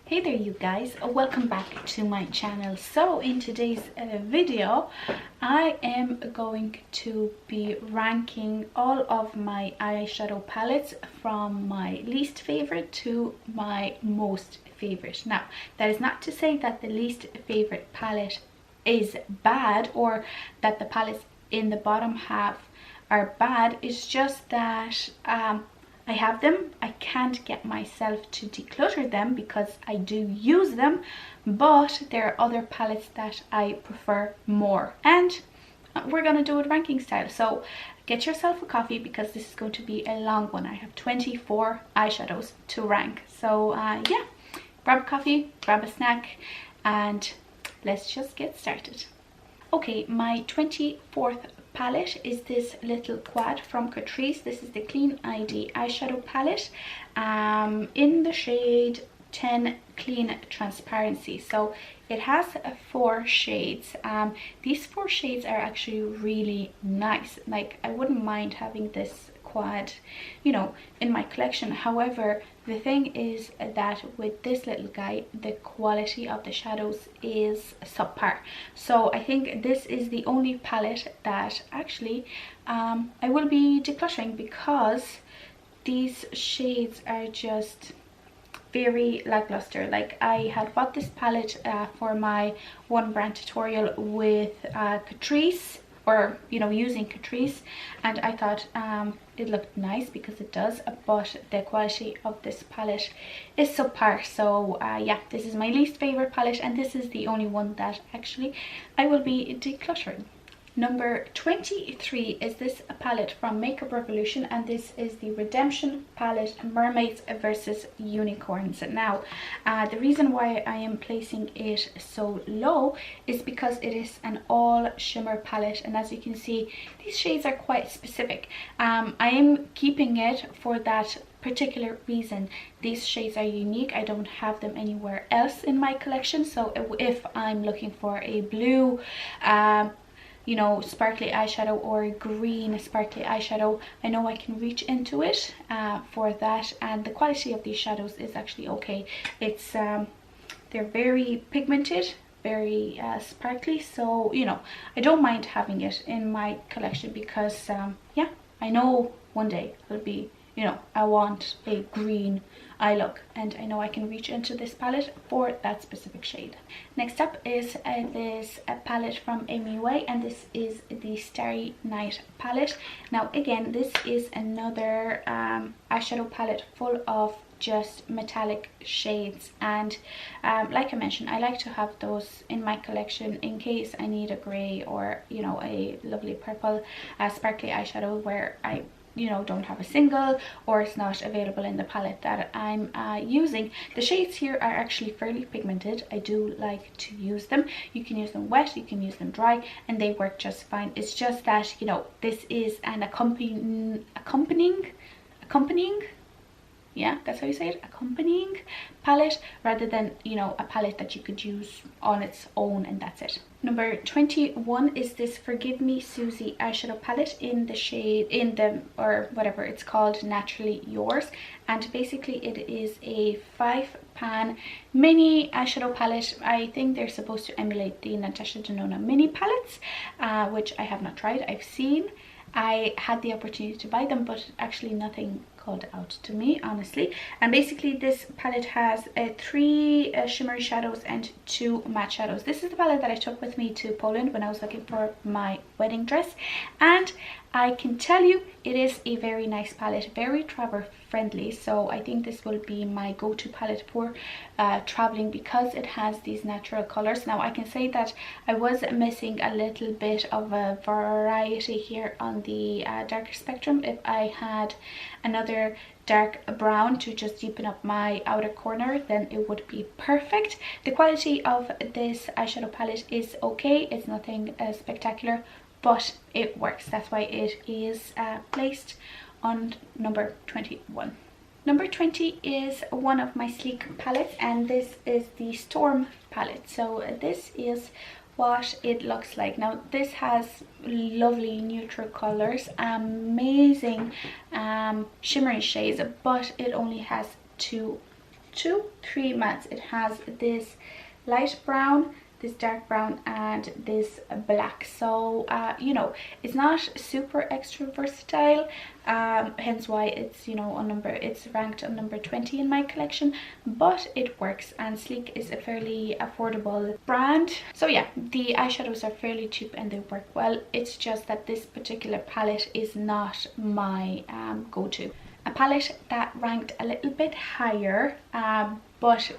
Hey there you guys, welcome back to my channel. So in today's video I am going to be ranking all of my eyeshadow palettes from my least favorite to my most favorite. Now that is not to say that the least favorite palette is bad or that the palettes in the bottom half are bad. It's just that I have them. I can't get myself to declutter them because I do use them, but there are other palettes that I prefer more, and we're gonna do it ranking style. So get yourself a coffee because this is going to be a long one. I have 24 eyeshadows to rank. So yeah, grab a coffee, grab a snack, and let's just get started. Okay, my 24th palette is this little quad from Catrice. This is the Clean ID eyeshadow palette in the shade 10 Clean Transparency. So it has 4 shades. These 4 shades are actually really nice. Like, I wouldn't mind having this quad, you know, in my collection. However, the thing is that with this little guy, the quality of the shadows is subpar. So I think this is the only palette that actually I will be decluttering because these shades are just very lackluster. Like, I had bought this palette for my one brand tutorial with Catrice, or you know, using Catrice, and I thought it looked nice because it does, but the quality of this palette is subpar. So yeah, this is my least favorite palette, and this is the only one that actually I will be decluttering. Number 23 is this palette from Makeup Revolution, and this is the Redemption palette, Mermaids versus Unicorns. Now the reason why I am placing it so low is because it is an all shimmer palette, and as you can see, these shades are quite specific. I am keeping it for that particular reason. These shades are unique. I don't have them anywhere else in my collection. So if I'm looking for a blue you know, sparkly eyeshadow or a green sparkly eyeshadow, I know I can reach into it for that, and the quality of these shadows is actually okay. It's they're very pigmented, very sparkly, so you know, I don't mind having it in my collection because yeah, I know one day I'll be, you know, I want a green eye look, and I know I can reach into this palette for that specific shade. Next up is this palette from MUA, and this is the Starry Night palette. Now again, this is another eyeshadow palette full of just metallic shades, and like I mentioned, I like to have those in my collection in case I need a grey or, you know, a lovely purple sparkly eyeshadow where I, you know, don't have a single, or it's not available in the palette that I'm using. The shades here are actually fairly pigmented. I do like to use them. You can use them wet, you can use them dry, and they work just fine. It's just that, you know, this is an accompanying, yeah, that's how you say it, accompanying palette, rather than, you know, a palette that you could use on its own and that's it. Number 21 is this Forgive Me Suzie eyeshadow palette in the shade, in the, or whatever it's called, Naturally Yours, and basically it is a 5-pan mini eyeshadow palette. I think they're supposed to emulate the Natasha Denona mini palettes, which I have not tried. I've seen, I had the opportunity to buy them, but actually nothing called out to me, honestly. And basically this palette has 3 shimmery shadows and 2 matte shadows. This is the palette that I took with me to Poland when I was looking for my wedding dress, and I can tell you it is a very nice palette, very travel friendly. So I think this will be my go-to palette for traveling because it has these natural colors. Now I can say that I was missing a little bit of a variety here on the darker spectrum. If I had another dark brown to just deepen up my outer corner, then it would be perfect. The quality of this eyeshadow palette is okay. It's nothing spectacular, but it works. That's why it is placed on number 21. Number 20 is one of my sleek palettes, and this is the Storm palette. So this is what it looks like. Now this has lovely neutral colors, amazing shimmery shades, but it only has two three mattes. It has this light brown, this dark brown, and this black. So you know, it's not super extra versatile, hence why it's, you know, on it's ranked on number 20 in my collection, but it works, and Sleek is a fairly affordable brand. So yeah, the eyeshadows are fairly cheap and they work well. It's just that this particular palette is not my go-to. A palette that ranked a little bit higher, but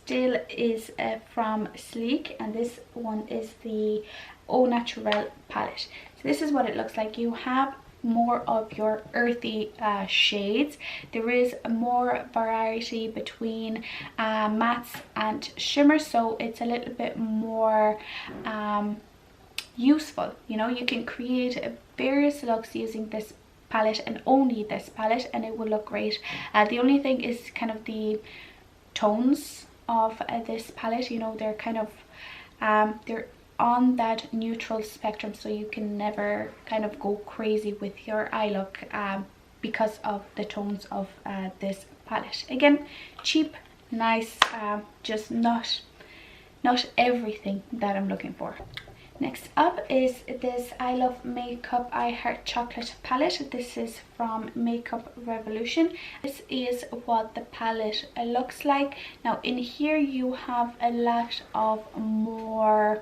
still is from Sleek, and this one is the Naturel palette. So this is what it looks like. You have more of your earthy shades. There is more variety between mattes and shimmer, so it's a little bit more useful. You know, you can create various looks using this palette and only this palette, and it will look great. The only thing is kind of the tones of this palette. You know, they're kind of they're on that neutral spectrum, so you can never kind of go crazy with your eye look because of the tones of this palette. Again, cheap, nice, just not everything that I'm looking for. Next up is this I Love Makeup I Heart Chocolate palette. This is from Makeup Revolution. This is what the palette looks like. Now in here you have a lot of more,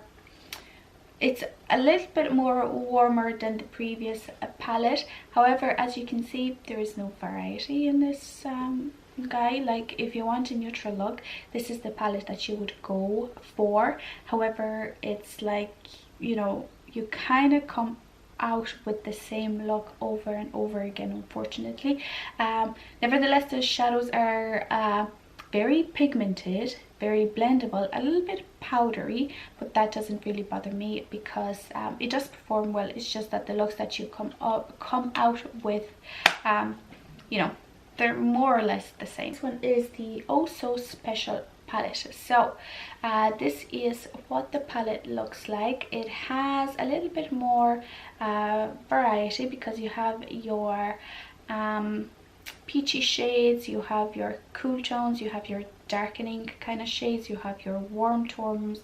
it's a little bit more warmer than the previous palette. However, as you can see, there is no variety in this guy. Like, if you want a neutral look, this is the palette that you would go for. However, it's like, you know, you kind of come out with the same look over and over again, unfortunately. Nevertheless, the shadows are very pigmented, very blendable, a little bit powdery, but that doesn't really bother me because it does perform well. It's just that the looks that you come out with, you know, they're more or less the same. This one is the Oh So Special palette. So this is what the palette looks like. It has a little bit more variety because you have your peachy shades, you have your cool tones, you have your darkening kind of shades, you have your warm tones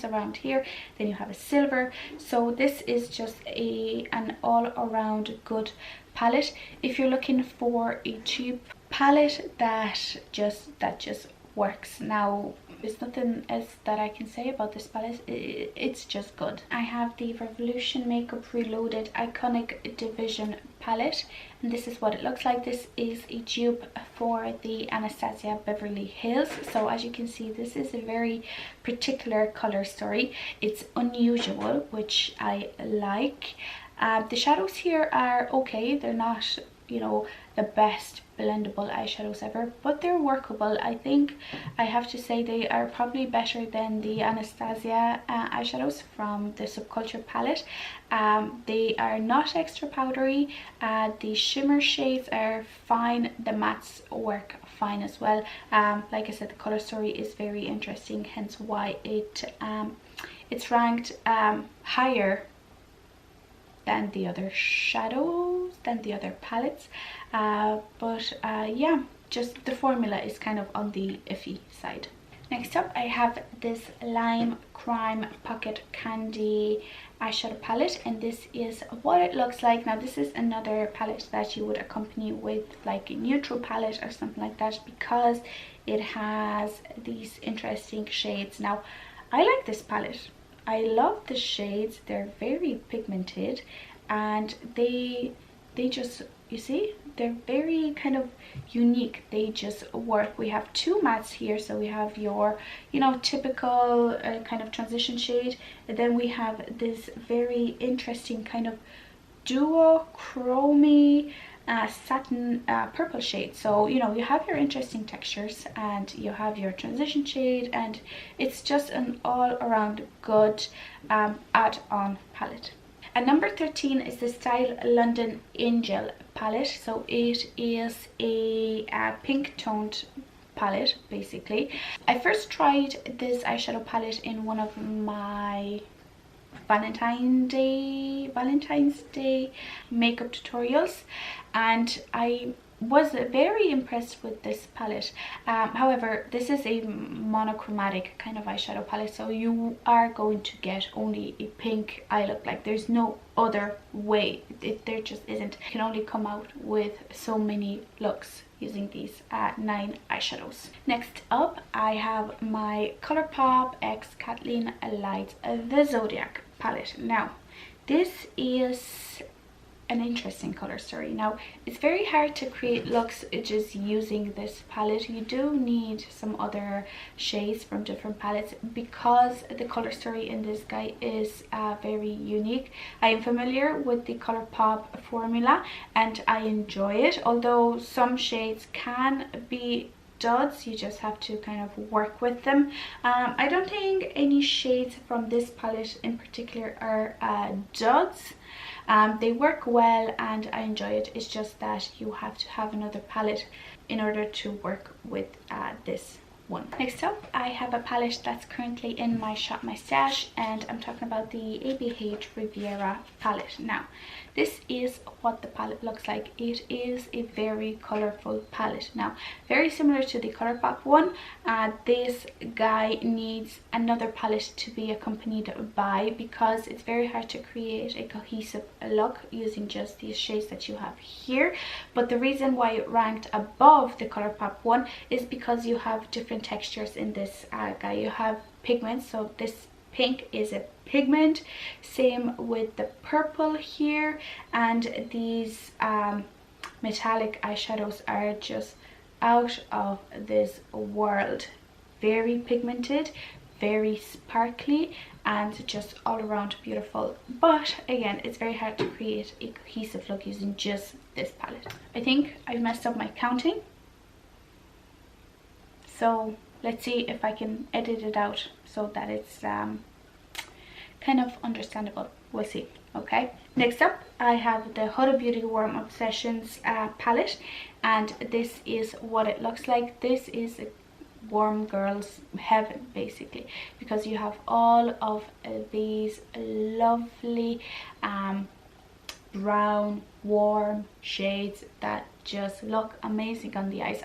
around here, then you have a silver. So this is just an all-around good palette. If you're looking for a cheap palette that just works. Now, there's nothing else that I can say about this palette. It's just good. I have the Revolution Makeup Reloaded Iconic Division palette, and this is what it looks like. This is a dupe for the Anastasia Beverly Hills. So as you can see, this is a very particular color story. It's unusual, which I like. The shadows here are okay. They're not, you know, the best blendable eyeshadows ever, but they're workable. I think I have to say they are probably better than the Anastasia eyeshadows from the Subculture palette. They are not extra powdery. The shimmer shades are fine. The mattes work fine as well. Like I said, the color story is very interesting, hence why it's ranked higher than the other shadows, than the other palettes, but yeah, just the formula is kind of on the iffy side. Next up, I have this Lime Crime Pocket Candy eyeshadow palette, and this is what it looks like. Now this is another palette that you would accompany with like a neutral palette or something like that, because it has these interesting shades. Now I like this palette. I love the shades. They're very pigmented, and they just, you see, they're very kind of unique. They just work. We have two mattes here, so we have your, you know, typical kind of transition shade, and then we have this very interesting kind of duochrome satin purple shade. So, you know, you have your interesting textures and you have your transition shade, and it's just an all-around good add-on palette. And number 13 is the StylLondon Angel palette. So it is a pink toned palette, basically. I first tried this eyeshadow palette in one of my Valentine's Day makeup tutorials, and I was very impressed with this palette. However, this is a monochromatic kind of eyeshadow palette, so you are going to get only a pink eye look. Like, there's no other way. There just isn't. You can only come out with so many looks using these 9 eyeshadows. Next up, I have my Colourpop x Kathleen Light, the Zodiac palette. Now, this is an interesting color story. Now, it's very hard to create looks just using this palette. You do need some other shades from different palettes because the color story in this guy is very unique. I am familiar with the Colourpop formula and I enjoy it, although some shades can be duds. You just have to kind of work with them. I don't think any shades from this palette in particular are duds. They work well and I enjoy it. It's just that you have to have another palette in order to work with this one. Next up, I have a palette that's currently in my Shop My Stash, and I'm talking about the ABH Riviera Palette. Now, this is what the palette looks like. It is a very colorful palette. Now, very similar to the Colourpop one, this guy needs another palette to be accompanied by because it's very hard to create a cohesive look using just these shades that you have here. But the reason why it ranked above the Colourpop one is because you have different textures in this guy. You have pigments, so this pink is a pigment, same with the purple here, and these metallic eyeshadows are just out of this world. Very pigmented, very sparkly, and just all around beautiful. But again, it's very hard to create a cohesive look using just this palette. I think I've messed up my counting, so let's see if I can edit it out so that it's kind of understandable. We'll see. Okay, next up I have the Huda Beauty Warm Obsessions palette, and this is what it looks like. This is a warm girl's heaven basically, because you have all of these lovely brown warm shades that just look amazing on the eyes.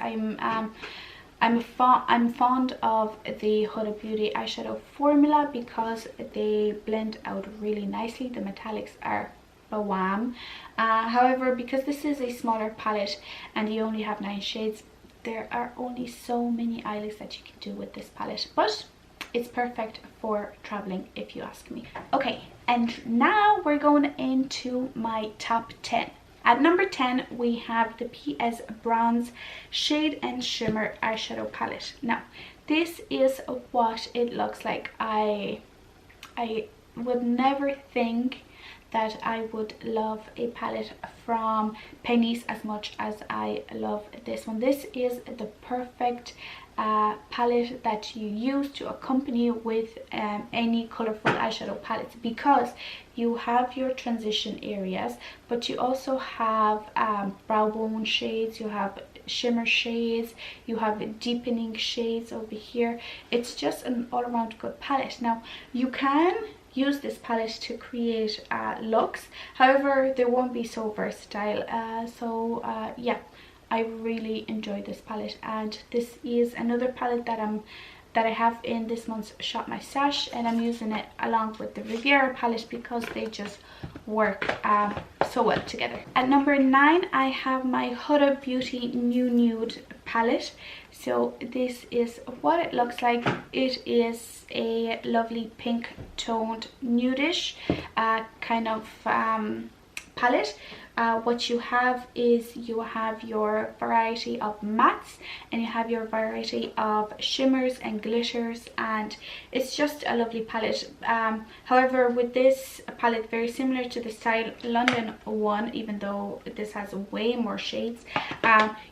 I'm fond of the Huda Beauty eyeshadow formula because they blend out really nicely. The metallics are bawam. However, because this is a smaller palette and you only have 9 shades, there are only so many eye looks that you can do with this palette, but it's perfect for traveling if you ask me. Okay, and now we're going into my top 10. At number 10, we have the PS Bronze Shade and Shimmer eyeshadow palette. Now, this is what it looks like. I would never think that I would love a palette from Pennies as much as I love this one. This is the perfect palette that you use to accompany with any colorful eyeshadow palettes, because you have your transition areas, but you also have brow bone shades, you have shimmer shades, you have deepening shades over here. It's just an all-around good palette. Now, you can use this palette to create looks, however they won't be so versatile. Yeah, I really enjoy this palette, and this is another palette that I have in this month's Shop My Stash, and I'm using it along with the Riviera palette because they just work so well together. At number 9, I have my Huda Beauty Nude palette. So this is what it looks like. It is a lovely pink toned nudish kind of palette. What you have is you have your variety of mattes and you have your variety of shimmers and glitters, and it's just a lovely palette. However, with this palette, very similar to the StylLondon one, even though this has way more shades,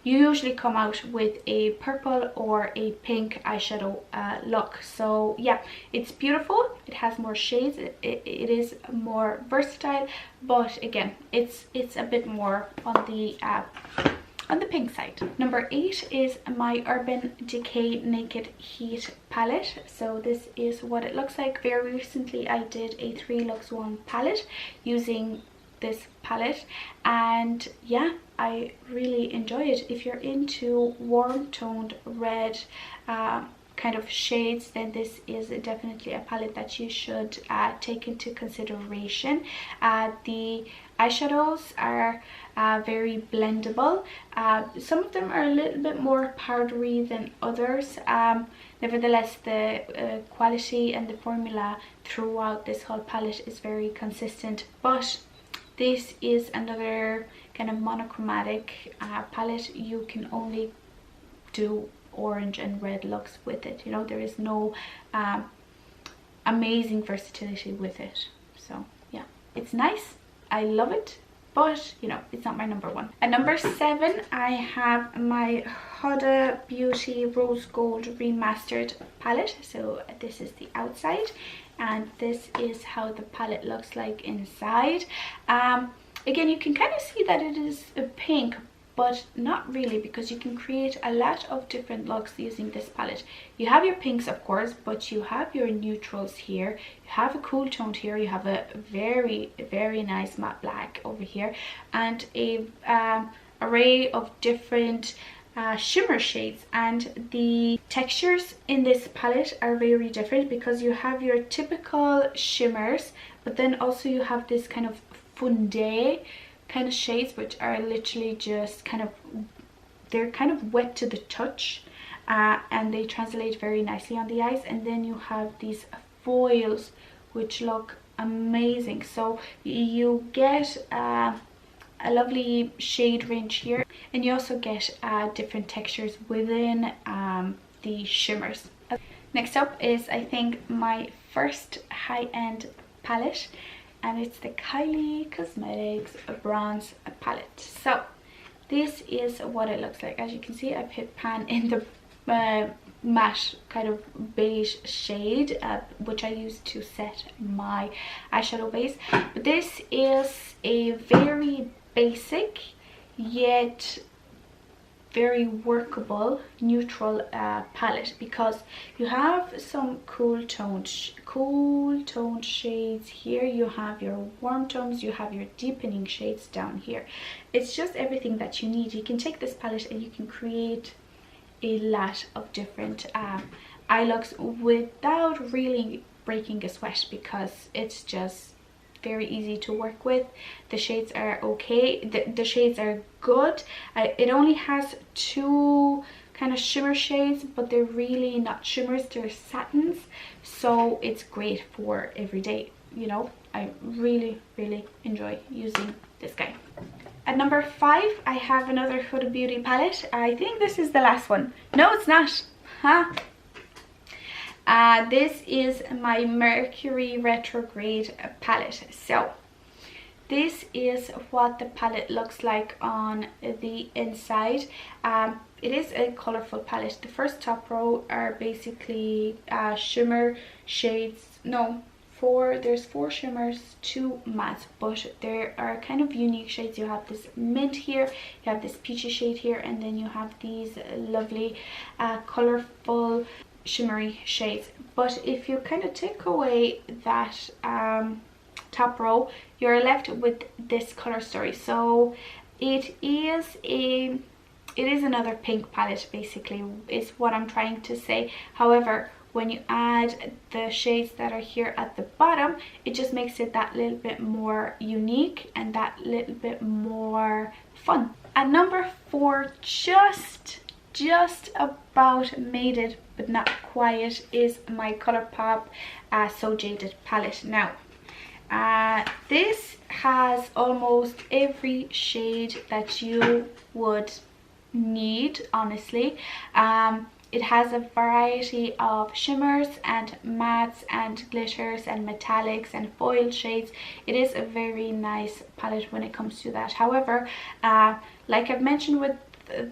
you usually come out with a purple or a pink eyeshadow look. So yeah, it's beautiful, it has more shades, it is more versatile, but again, it's a bit more on the pink side. Number 8 is my Urban Decay Naked Heat palette. So this is what it looks like. Very recently I did a 3 looks 1 palette using this palette, and yeah, I really enjoy it. If you're into warm toned red kind of shades, then this is definitely a palette that you should take into consideration. The eyeshadows are very blendable. Some of them are a little bit more powdery than others. Nevertheless, the quality and the formula throughout this whole palette is very consistent. But this is another kind of monochromatic palette. You can only do orange and red looks with it. You know, there is no amazing versatility with it. So yeah, it's nice, I love it, but you know, it's not my number one. At number 7, I have my Huda Beauty Rose Gold Remastered palette. So this is the outside, and this is how the palette looks like inside. Again, you can kind of see that it is a pink, but not really, because you can create a lot of different looks using this palette. You have your pinks, of course, but you have your neutrals here, you have a cool toned here, you have a very, very nice matte black over here, and a array of different shimmer shades. And the textures in this palette are very different, because you have your typical shimmers, but then also you have this kind of funde kind of shades, which are literally just kind of, they're kind of wet to the touch, and they translate very nicely on the eyes. And then you have these foils which look amazing. So you get a lovely shade range here, and you also get different textures within the shimmers. Next up is, I think, my first high-end palette, and it's the Kylie Cosmetics Bronze Palette. So this is what it looks like. As you can see, I've hit pan in the matte kind of beige shade, which I use to set my eyeshadow base. But this is a very basic yet very workable neutral palette, because you have some cool toned shades here, you have your warm tones, you have your deepening shades down here. It's just everything that you need. You can take this palette and you can create a lot of different eye looks without really breaking a sweat, because it's just very easy to work with. The shades are okay, the shades are good. It only has 2 kind of shimmer shades, but they're really not shimmers, they're satins, so it's great for every day. You know, I really enjoy using this guy. At number 5, I have another Huda Beauty palette. I think this is the last one. No, it's not. Huh? This is my Mercury Retrograde palette. So this is what the palette looks like on the inside. It is a colorful palette. The first top row are basically shimmer shades. No, there's 4 shimmers, 2 mattes, but there are kind of unique shades. You have this mint here, you have this peachy shade here, and then you have these lovely colorful shimmery shades. But if you kind of take away that top row, you're left with this color story. So it is another pink palette, basically, is what I'm trying to say. However, when you add the shades that are here at the bottom, it just makes it that little bit more unique and that little bit more fun. At number 4, just about made it but not quite, is my Colourpop So Jaded palette. Now this has almost every shade that you would need, honestly. It has a variety of shimmers and mattes and glitters and metallics and foil shades. It is a very nice palette when it comes to that. However, like I've mentioned with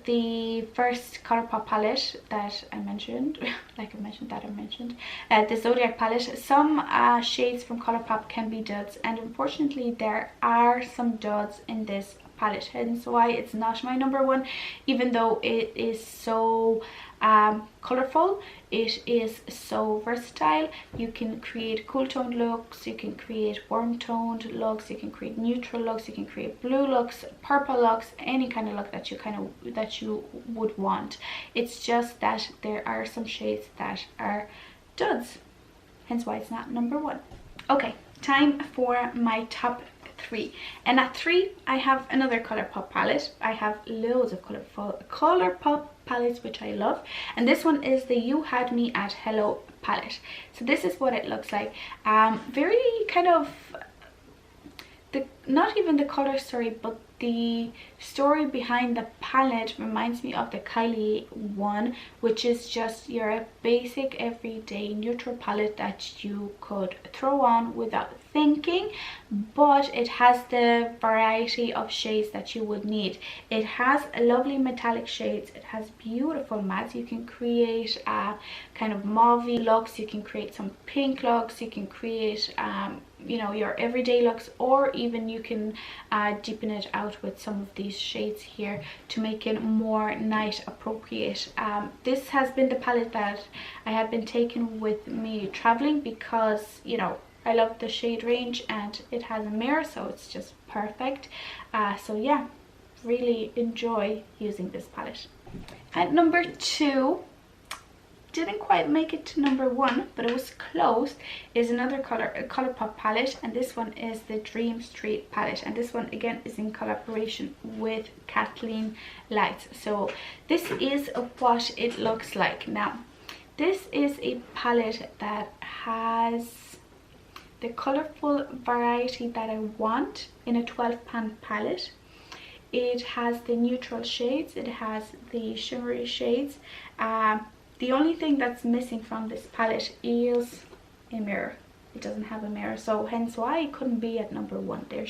the first Colourpop palette that I mentioned, the Zodiac palette, some shades from Colourpop can be duds, and unfortunately there are some duds in this palette, hence why it's not my number one, even though it is so colorful. It is so versatile. You can create cool toned looks, you can create warm toned looks, you can create neutral looks, you can create blue looks, purple looks, any kind of look that you would want. It's just that there are some shades that are duds, hence why it's not number one. Okay, time for my top 3, and at 3 I have another Colourpop palette. I have loads of Colourpop palettes which I love, and this one is the You Had Me at Hello palette. So this is what it looks like. Very kind of not even the color story, but the story behind the palette reminds me of the Kylie one, which is just your basic everyday neutral palette that you could throw on without thinking, but it has the variety of shades that you would need. It has lovely metallic shades, it has beautiful mattes. You can create kind of mauve-y looks, you can create some pink looks, you can create you know, your everyday looks, or even you can deepen it out with some of these shades here to make it more night appropriate. This has been the palette that I have been taking with me traveling because, you know, I love the shade range and it has a mirror, so it's just perfect. So yeah, really enjoy using this palette. At number 2, didn't quite make it to number 1, but it was close, is another Colourpop palette, and this one is the Dream Street palette, and this one again is in collaboration with Kathleen Lights. So this is what it looks like. Now this is a palette that has the colorful variety that I want in a 12-pan palette. It has the neutral shades, it has the shimmery shades. The only thing that's missing from this palette is a mirror. It doesn't have a mirror, so hence why it couldn't be at number 1. There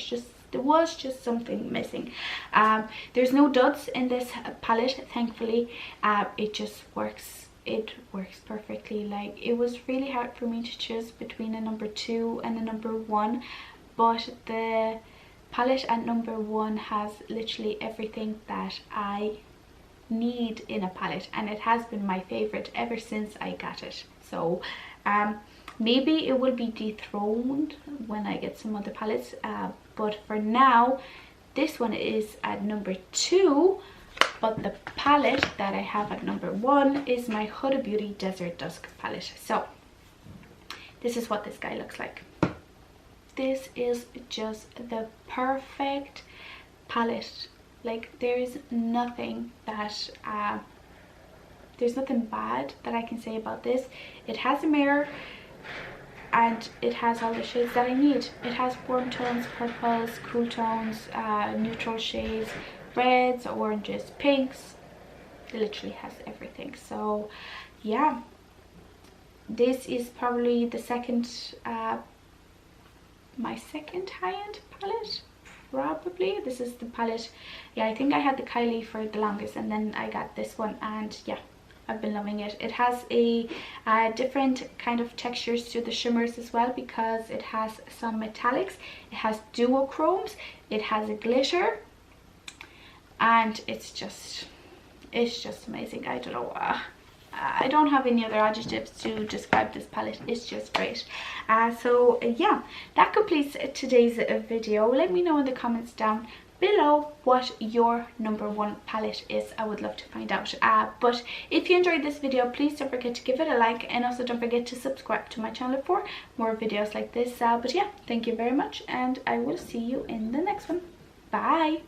was just something missing. There's no duds in this palette, thankfully. It just works. It works perfectly. Like, it was really hard for me to choose between a number 2 and a number 1, but the palette at number 1 has literally everything that I need in a palette, and it has been my favorite ever since I got it. So maybe it will be dethroned when I get some other palettes, but for now this one is at number 2. But the palette that I have at number 1 is my Huda Beauty Desert Dusk palette. So this is what this guy looks like. This is just the perfect palette. Like, there is nothing that there's nothing bad that I can say about this. It has a mirror and it has all the shades that I need. It has warm tones, purples, cool tones, neutral shades, reds, oranges, pinks. It literally has everything. So yeah, this is probably the second my second high-end palette. Probably this is the palette. Yeah, I think I had the Kylie for the longest, and then I got this one, and yeah, I've been loving it. It has a different kind of textures to the shimmers as well, because it has some metallics, it has duochromes, it has a glitter, and it's just amazing. I don't know, I don't have any other adjectives to describe this palette. It's just great. So yeah, that completes today's video. Let me know in the comments down below what your number 1 palette is. I would love to find out. But if you enjoyed this video, please don't forget to give it a like, and also don't forget to subscribe to my channel for more videos like this. But yeah, thank you very much, and I will see you in the next one. Bye.